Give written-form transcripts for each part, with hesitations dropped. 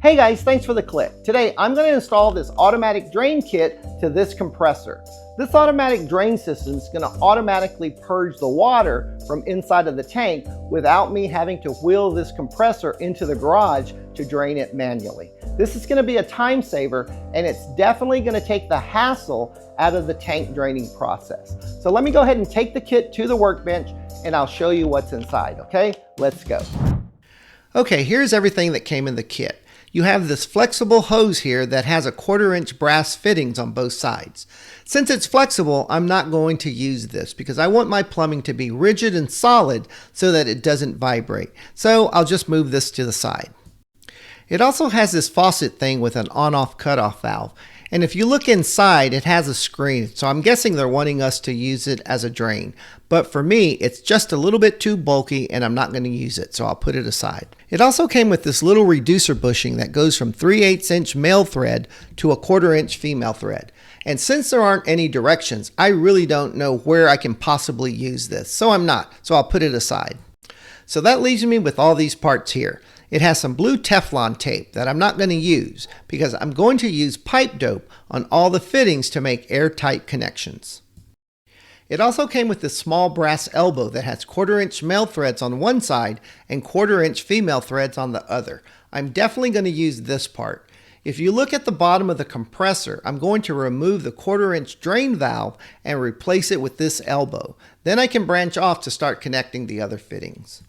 Hey guys, thanks for the click. Today I'm going to install this automatic drain kit to this compressor. This automatic drain system is going to automatically purge the water from inside of the tank without me having to wheel this compressor into the garage to drain it manually. This is going to be a time saver, and it's definitely going to take the hassle out of the tank draining process. So let me go ahead and take the kit to the workbench and I'll show you what's inside, okay? Let's go. Okay, here's everything that came in the kit. You have this flexible hose here that has a 1/4-inch brass fittings on both sides. Since it's flexible, I'm not going to use this because I want my plumbing to be rigid and solid so that it doesn't vibrate. So I'll just move this to the side. It also has this faucet thing with an on-off cutoff valve. And if you look inside, it has a screen. So I'm guessing they're wanting us to use it as a drain. But for me, it's just a little bit too bulky and I'm not going to use it. So I'll put it aside. It also came with this little reducer bushing that goes from 3/8" male thread to a 1/4" female thread. And since there aren't any directions, I really don't know where I can possibly use this. So I'm not. So I'll put it aside. So that leaves me with all these parts here. It has some blue Teflon tape that I'm not going to use because I'm going to use pipe dope on all the fittings to make airtight connections. It also came with this small brass elbow that has 1/4" male threads on one side and 1/4" female threads on the other. I'm definitely going to use this part. If you look at the bottom of the compressor, I'm going to remove the 1/4" drain valve and replace it with this elbow. Then I can branch off to start connecting the other fittings.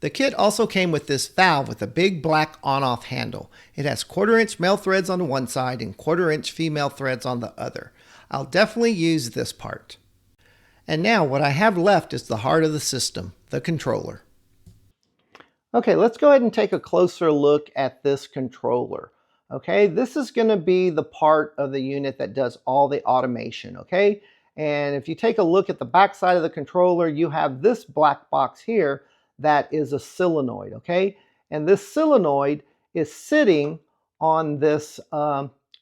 The kit also came with this valve with a big black on-off handle. It has 1/4" male threads on one side and 1/4" female threads on the other. I'll definitely use this part. And now what I have left is the heart of the system, the controller. Okay, let's go ahead and take a closer look at this controller. Okay, this is going to be the part of the unit that does all the automation, okay? And if you take a look at the back side of the controller, you have this black box here that is a solenoid, okay? And this solenoid is sitting on this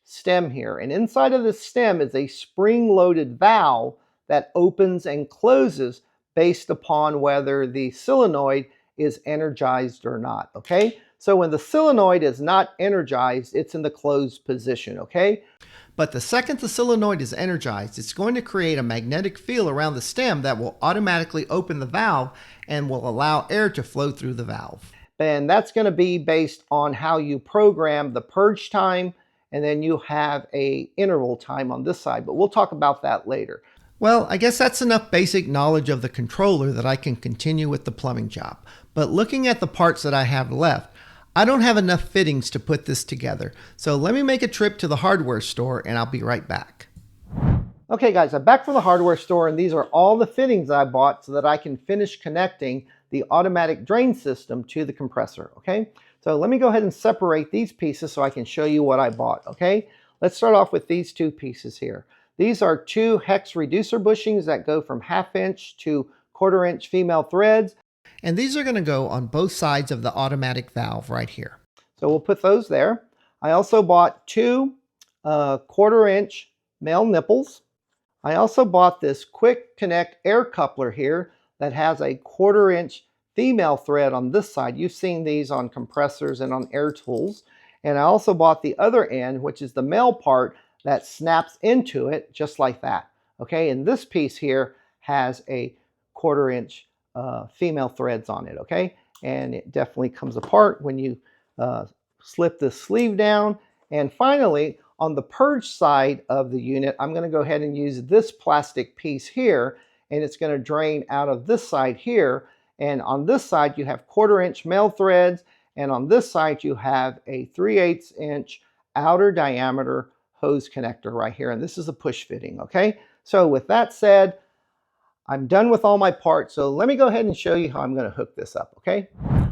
stem here. And inside of this stem is a spring-loaded valve that opens and closes based upon whether the solenoid is energized or not, okay? So when the solenoid is not energized, it's in the closed position, okay? But the second the solenoid is energized, it's going to create a magnetic field around the stem that will automatically open the valve and will allow air to flow through the valve. And that's going to be based on how you program the purge time, and then you have an interval time on this side, but we'll talk about that later. Well, I guess that's enough basic knowledge of the controller that I can continue with the plumbing job. But looking at the parts that I have left, I don't have enough fittings to put this together. So let me make a trip to the hardware store and I'll be right back. Okay guys, I'm back from the hardware store and these are all the fittings I bought so that I can finish connecting the automatic drain system to the compressor, okay? So let me go ahead and separate these pieces so I can show you what I bought, okay? Let's start off with these two pieces here. These are two hex reducer bushings that go from 1/2" to 1/4" female threads. And these are going to go on both sides of the automatic valve right here. So we'll put those there. I also bought two 1/4" male nipples. I also bought this quick connect air coupler here that has a 1/4" female thread on this side. You've seen these on compressors and on air tools. And I also bought the other end, which is the male part that snaps into it just like that. Okay, and this piece here has a 1/4" female threads on it, okay? And it definitely comes apart when you slip the sleeve down. And finally, on the purge side of the unit, I'm going to go ahead and use this plastic piece here, and it's going to drain out of this side here. And on this side, you have 1/4" male threads, and on this side, you have a 3/8" outer diameter hose connector right here. And this is a push fitting, okay? So with that said, I'm done with all my parts, so let me go ahead and show you how I'm going to hook this up, okay?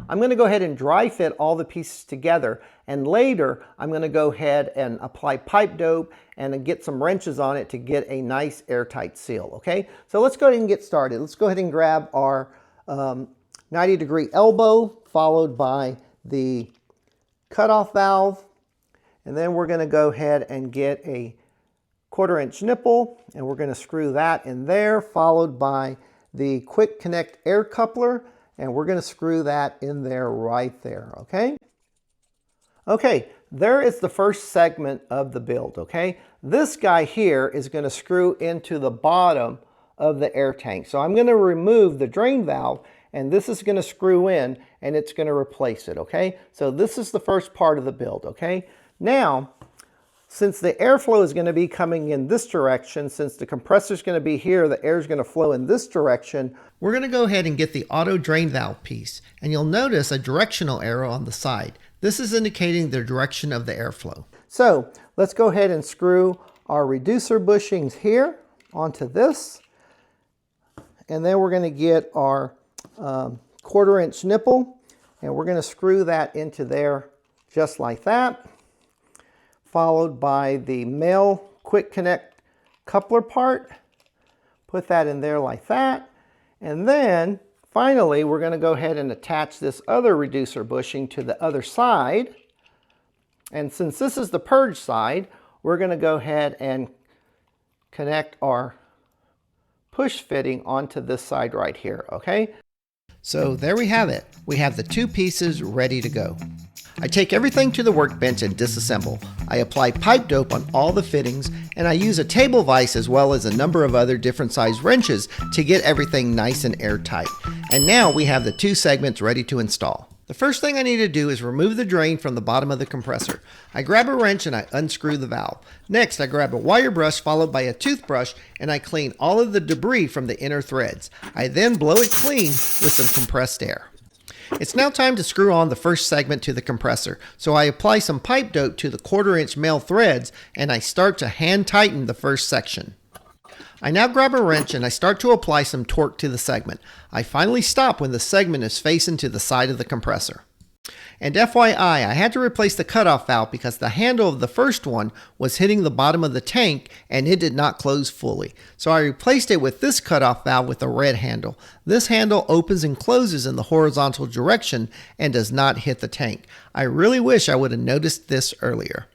I'm going to go ahead and dry fit all the pieces together, and later I'm going to go ahead and apply pipe dope and get some wrenches on it to get a nice airtight seal, okay? So let's go ahead and get started. Let's go ahead and grab our 90-degree elbow, followed by the cutoff valve, and then we're going to go ahead and get a 1/4" nipple, and we're going to screw that in there, followed by the quick connect air coupler, and we're going to screw that in there right there, okay? Okay, there is the first segment of the build, okay? This guy here is going to screw into the bottom of the air tank. So I'm going to remove the drain valve, and this is going to screw in, and it's going to replace it, okay? So this is the first part of the build, okay? Now, since the airflow is going to be coming in this direction, since the compressor is going to be here, the air is going to flow in this direction, we're going to go ahead and get the auto drain valve piece, and you'll notice a directional arrow on the side. This is indicating the direction of the airflow. So let's go ahead and screw our reducer bushings here onto this. And then we're going to get our 1/4 inch nipple, and we're going to screw that into there just like that. Followed by the male quick connect coupler part. Put that in there like that. And then finally, we're going to go ahead and attach this other reducer bushing to the other side. And since this is the purge side, we're going to go ahead and connect our push fitting onto this side right here, okay? So there we have it. We have the two pieces ready to go. I take everything to the workbench and disassemble. I apply pipe dope on all the fittings, and I use a table vise as well as a number of other different size wrenches to get everything nice and airtight. And now we have the two segments ready to install. The first thing I need to do is remove the drain from the bottom of the compressor. I grab a wrench and I unscrew the valve. Next, I grab a wire brush followed by a toothbrush, and I clean all of the debris from the inner threads. I then blow it clean with some compressed air. It's now time to screw on the first segment to the compressor. So I apply some pipe dope to the 1/4 inch male threads, and I start to hand tighten the first section. I now grab a wrench and I start to apply some torque to the segment. I finally stop when the segment is facing to the side of the compressor. And FYI, I had to replace the cutoff valve because the handle of the first one was hitting the bottom of the tank and it did not close fully. So I replaced it with this cutoff valve with a red handle. This handle opens and closes in the horizontal direction and does not hit the tank. I really wish I would have noticed this earlier.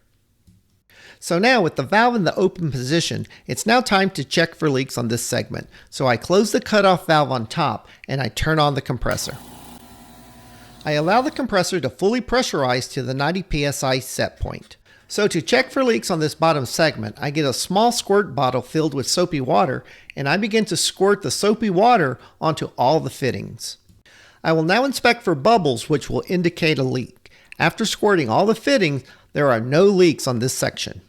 So now with the valve in the open position, it's now time to check for leaks on this segment. So I close the cutoff valve on top and I turn on the compressor. I allow the compressor to fully pressurize to the 90 psi set point. So to check for leaks on this bottom segment, I get a small squirt bottle filled with soapy water and I begin to squirt the soapy water onto all the fittings. I will now inspect for bubbles, which will indicate a leak. After squirting all the fittings, there are no leaks on this section.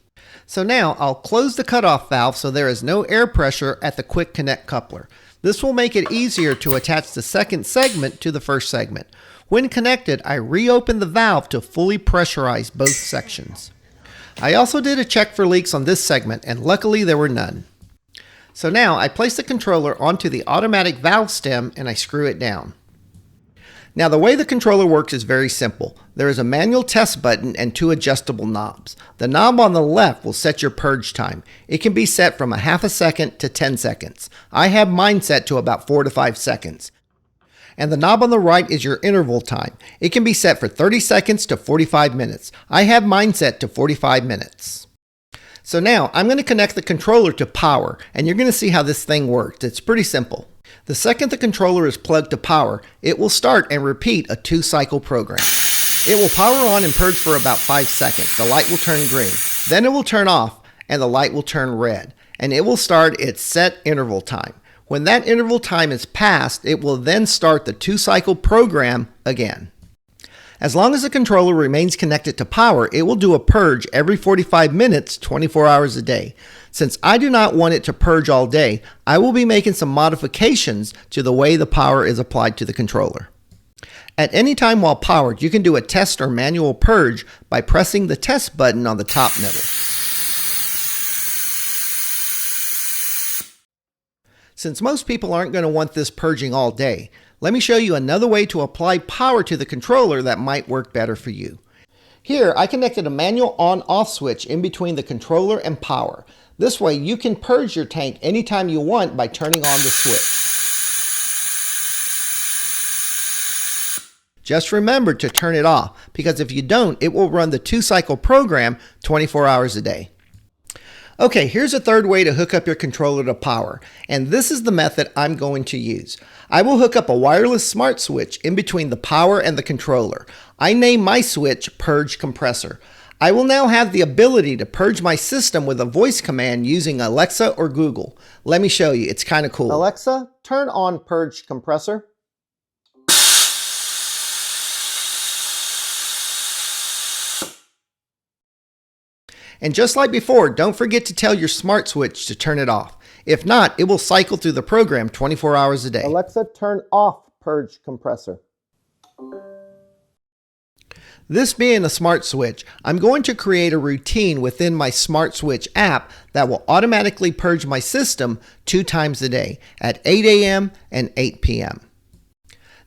So now I'll close the cutoff valve so there is no air pressure at the quick connect coupler. This will make it easier to attach the second segment to the first segment. When connected, I reopen the valve to fully pressurize both sections. I also did a check for leaks on this segment, and luckily there were none. So now I place the controller onto the automatic valve stem and I screw it down. Now the way the controller works is very simple. There is a manual test button and two adjustable knobs. The knob on the left will set your purge time. It can be set from a half a second to 10 seconds. I have mine set to about 4 to 5 seconds. And the knob on the right is your interval time. It can be set for 30 seconds to 45 minutes. I have mine set to 45 minutes. So now I'm going to connect the controller to power, and you're going to see how this thing works. It's pretty simple. The second the controller is plugged to power, it will start and repeat a 2-cycle program. It will power on and purge for about 5 seconds. The light will turn green. Then it will turn off and the light will turn red. And it will start its set interval time. When that interval time is passed, it will then start the 2-cycle program again. As long as the controller remains connected to power, it will do a purge every 45 minutes, 24 hours a day. Since I do not want it to purge all day, I will be making some modifications to the way the power is applied to the controller. At any time while powered, you can do a test or manual purge by pressing the test button on the top middle. Since most people aren't going to want this purging all day, let me show you another way to apply power to the controller that might work better for you. Here, I connected a manual on-off switch in between the controller and power. This way, you can purge your tank anytime you want by turning on the switch. Just remember to turn it off, because if you don't, it will run the 2-cycle program 24 hours a day. Okay, here's a third way to hook up your controller to power, and this is the method I'm going to use. I will hook up a wireless smart switch in between the power and the controller. I name my switch Purge Compressor. I will now have the ability to purge my system with a voice command using Alexa or Google. Let me show you, it's kind of cool. Alexa, turn on Purge Compressor. And just like before, don't forget to tell your smart switch to turn it off. If not, it will cycle through the program 24 hours a day. Alexa, turn off Purge Compressor. This being a smart switch, I'm going to create a routine within my smart switch app that will automatically purge my system 2 times a day at 8 a.m. and 8 p.m.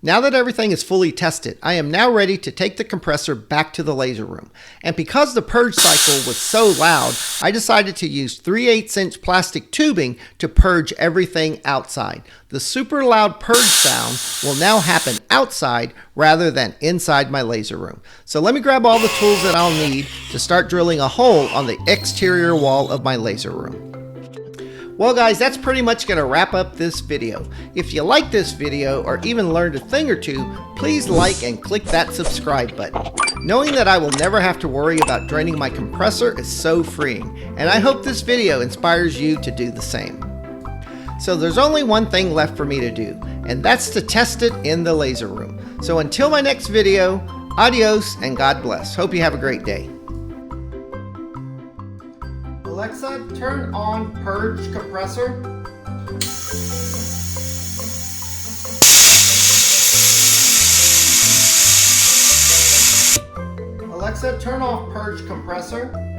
Now that everything is fully tested, I am now ready to take the compressor back to the laser room. And because the purge cycle was so loud, I decided to use 3/8" plastic tubing to purge everything outside. The super loud purge sound will now happen outside rather than inside my laser room. So let me grab all the tools that I'll need to start drilling a hole on the exterior wall of my laser room. Well guys, that's pretty much going to wrap up this video. If you like this video or even learned a thing or two, please like and click that subscribe button. Knowing that I will never have to worry about draining my compressor is so freeing, and I hope this video inspires you to do the same. So there's only one thing left for me to do, and that's to test it in the laser room. So until my next video, adios and God bless. Hope you have a great day. Alexa, turn on Purge Compressor. Alexa, turn off Purge Compressor.